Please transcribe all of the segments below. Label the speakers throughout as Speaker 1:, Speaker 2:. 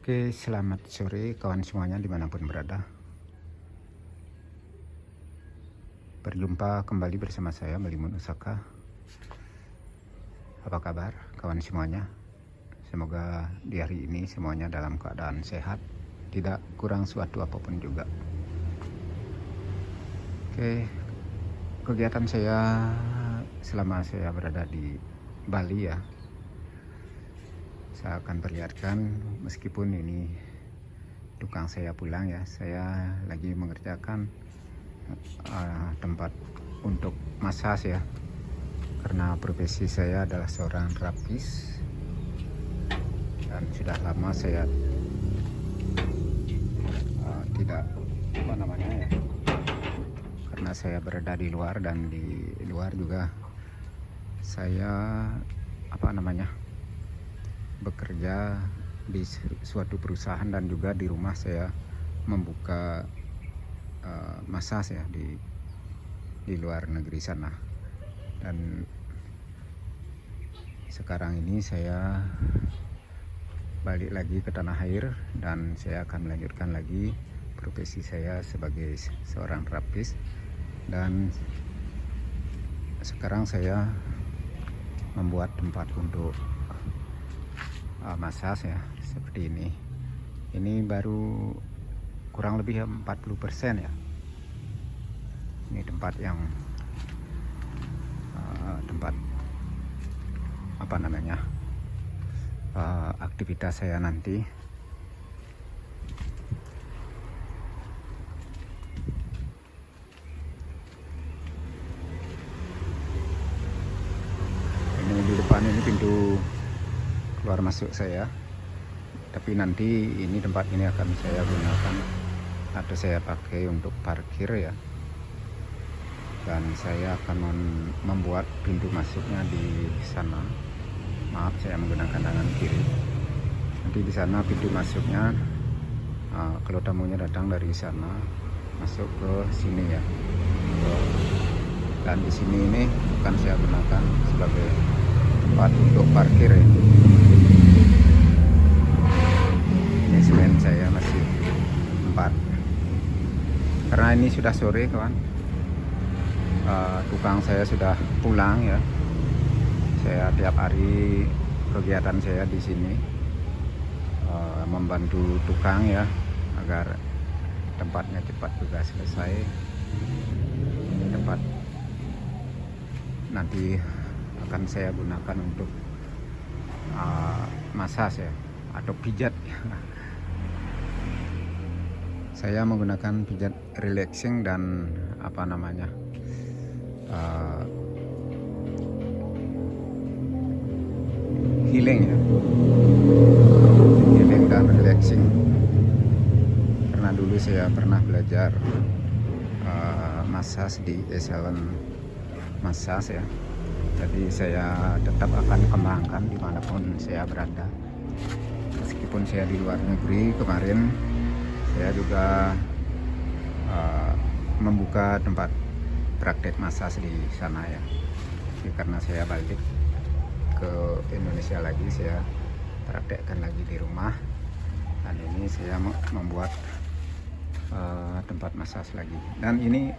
Speaker 1: Oke, selamat sore kawan semuanya dimanapun berada. Berjumpa kembali bersama saya Melimun Usaka. Apa kabar kawan semuanya? Semoga di hari ini semuanya dalam keadaan sehat, tidak kurang suatu apapun juga. Oke, kegiatan saya selama saya berada di Bali ya, saya akan perlihatkan meskipun ini tukang saya pulang ya, saya lagi mengerjakan tempat untuk massage ya, karena profesi saya adalah seorang terapis dan sudah lama saya tidak ya, karena saya berada di luar dan di luar juga saya bekerja di suatu perusahaan dan juga di rumah saya membuka massage ya di luar negeri sana. Dan sekarang ini saya balik lagi ke tanah air dan saya akan melanjutkan lagi profesi saya sebagai seorang terapis. Dan sekarang saya membuat tempat untuk massage ya, seperti ini. Ini baru kurang lebih 40% ya. Ini tempat yang aktivitas saya nanti. Ini di depan ini pintu keluar masuk saya, tapi nanti ini tempat ini akan saya gunakan atau saya pakai untuk parkir ya, dan saya akan membuat pintu masuknya di sana. Maaf, saya menggunakan tangan kiri. Nanti di sana pintu masuknya, kalau tamunya datang dari sana masuk ke sini ya, dan di sini ini akan saya gunakan sebagai tempat untuk parkir ya. Ini semen saya masih 4 karena ini sudah sore kawan. Tukang saya sudah pulang ya. Saya tiap hari kegiatan saya di sini membantu tukang ya, agar tempatnya cepat juga selesai. Ini tempat nanti akan saya gunakan untuk massage ya, atau pijat. Saya menggunakan pijat relaxing dan healing ya, healing dan relaxing, karena dulu saya pernah belajar massage di Excellent Massage ya. Jadi saya tetap akan kembangkan dimanapun saya berada. Meskipun saya di luar negeri, kemarin saya juga membuka tempat praktek massage di sana ya. Jadi karena saya balik ke Indonesia lagi, saya praktekkan lagi di rumah, dan ini saya membuat tempat massage lagi. Dan ini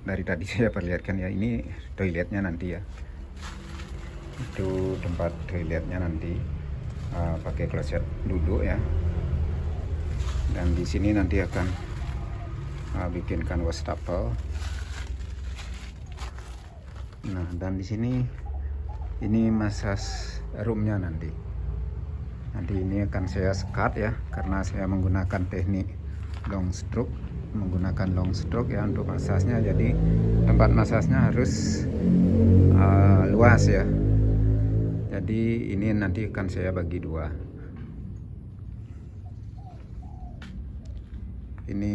Speaker 1: dari tadi saya perlihatkan ya, ini toiletnya nanti ya, itu tempat toiletnya nanti pakai kloset duduk ya. Dan di sini nanti akan bikinkan wastafel. Nah, dan di sini ini massage roomnya nanti ini akan saya sekat ya, karena saya menggunakan teknik long stroke ya untuk massasnya. Jadi tempat massasnya harus luas ya. Jadi ini nanti akan saya bagi 2. Ini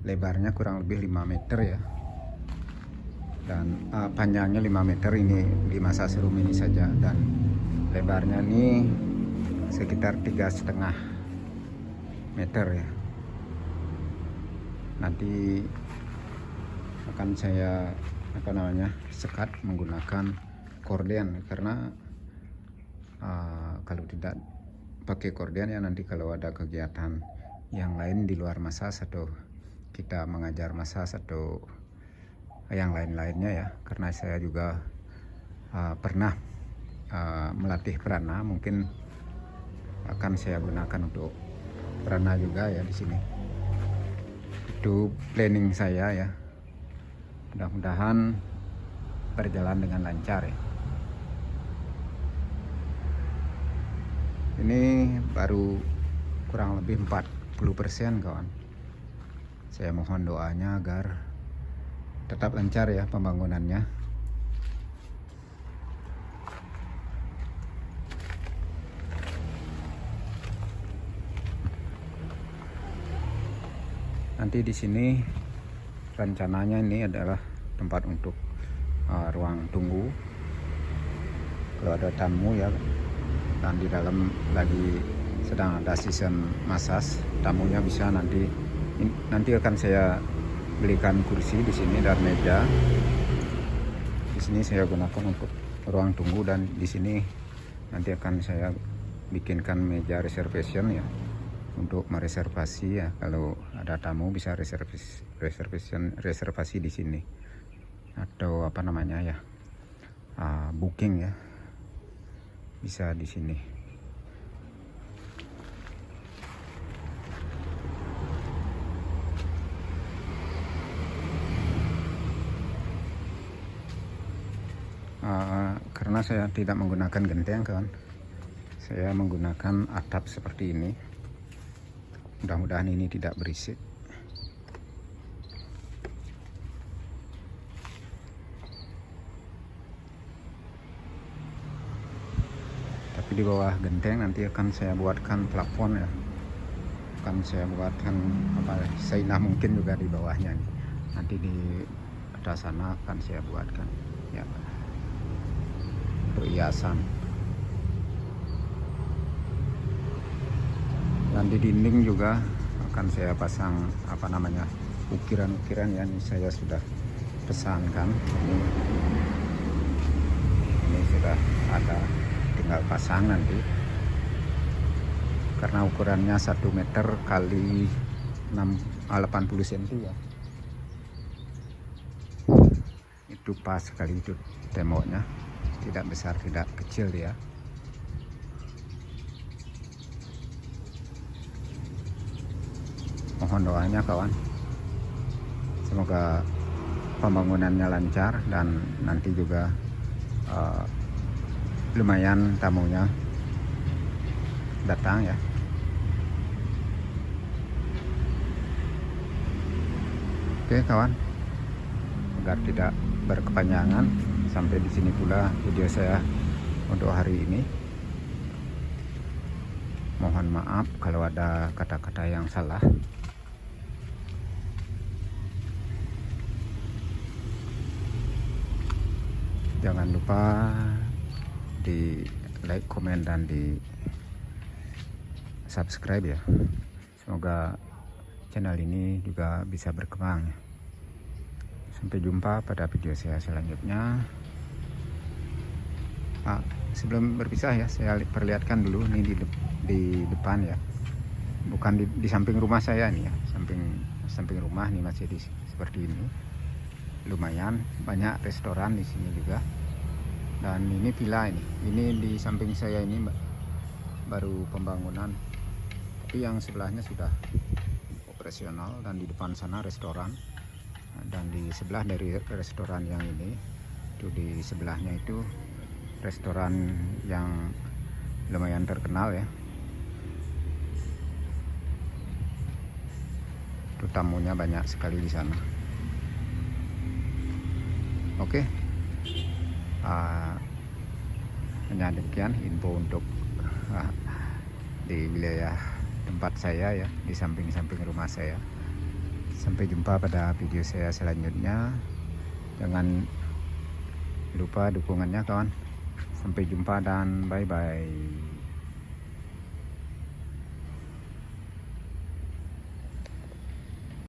Speaker 1: lebarnya kurang lebih 5 meter ya, dan panjangnya 5 meter ini di massage room ini saja, dan lebarnya ini sekitar 3,5 meter ya. Nanti akan saya sekat menggunakan korden, karena kalau tidak pakai korden ya, nanti kalau ada kegiatan yang lain di luar massage atau kita mengajar massage atau yang lain-lainnya ya, karena saya juga pernah melatih prana, mungkin akan saya gunakan untuk prana juga ya di sini. Itu planning saya ya, mudah-mudahan berjalan dengan lancar ya. Ini baru kurang lebih 40% kawan. Saya mohon doanya agar tetap lancar ya pembangunannya. Nanti di sini rencananya ini adalah tempat untuk ruang tunggu kalau ada tamu ya, dan di dalam lagi sedang ada season massage, tamunya bisa nanti akan saya belikan kursi di sini dan meja. Di sini saya gunakan untuk ruang tunggu, dan di sini nanti akan saya bikinkan meja reservation ya, untuk mereservasi ya, kalau ada tamu bisa reservasi di sini, atau apa namanya ya, booking ya, bisa di sini. Karena saya tidak menggunakan genteng kawan, saya menggunakan atap seperti ini. Mudah-mudahan ini tidak berisik. Tapi di bawah genteng nanti akan saya buatkan plafon ya, akan saya buatkan sainah mungkin juga di bawahnya. Nanti di atas sana akan saya buatkan ya, untuk hiasan. Dan di dinding juga akan saya pasang ukiran-ukiran ya, ini saya sudah pesankan. Ini sudah ada, tinggal pasang nanti. Karena ukurannya 1 meter kali 80 cm ya. Itu pas sekali itu temboknya, tidak besar tidak kecil ya. Mohon doanya kawan, semoga pembangunannya lancar dan nanti juga lumayan tamunya datang ya. Oke kawan, agar tidak berkepanjangan, sampai di sini pula video saya untuk hari ini. Mohon maaf kalau ada kata-kata yang salah. Jangan lupa di like, komen, dan di subscribe ya. Semoga channel ini juga bisa berkembang ya. Sampai jumpa pada video saya selanjutnya. Sebelum berpisah ya, saya perlihatkan dulu ini di depan ya, bukan di samping rumah saya nih ya, samping rumah nih masih seperti ini. Lumayan banyak restoran di sini juga, dan ini villa ini di samping saya ini baru pembangunan, tapi yang sebelahnya sudah operasional, dan di depan sana restoran, dan di sebelah dari restoran yang ini itu di sebelahnya itu restoran yang lumayan terkenal ya. Itu tamunya banyak sekali di sana. Oke, hanya demikian info untuk di wilayah tempat saya ya, di samping-samping rumah saya. Sampai jumpa pada video saya selanjutnya. Jangan lupa dukungannya kawan. Sampai jumpa dan bye-bye.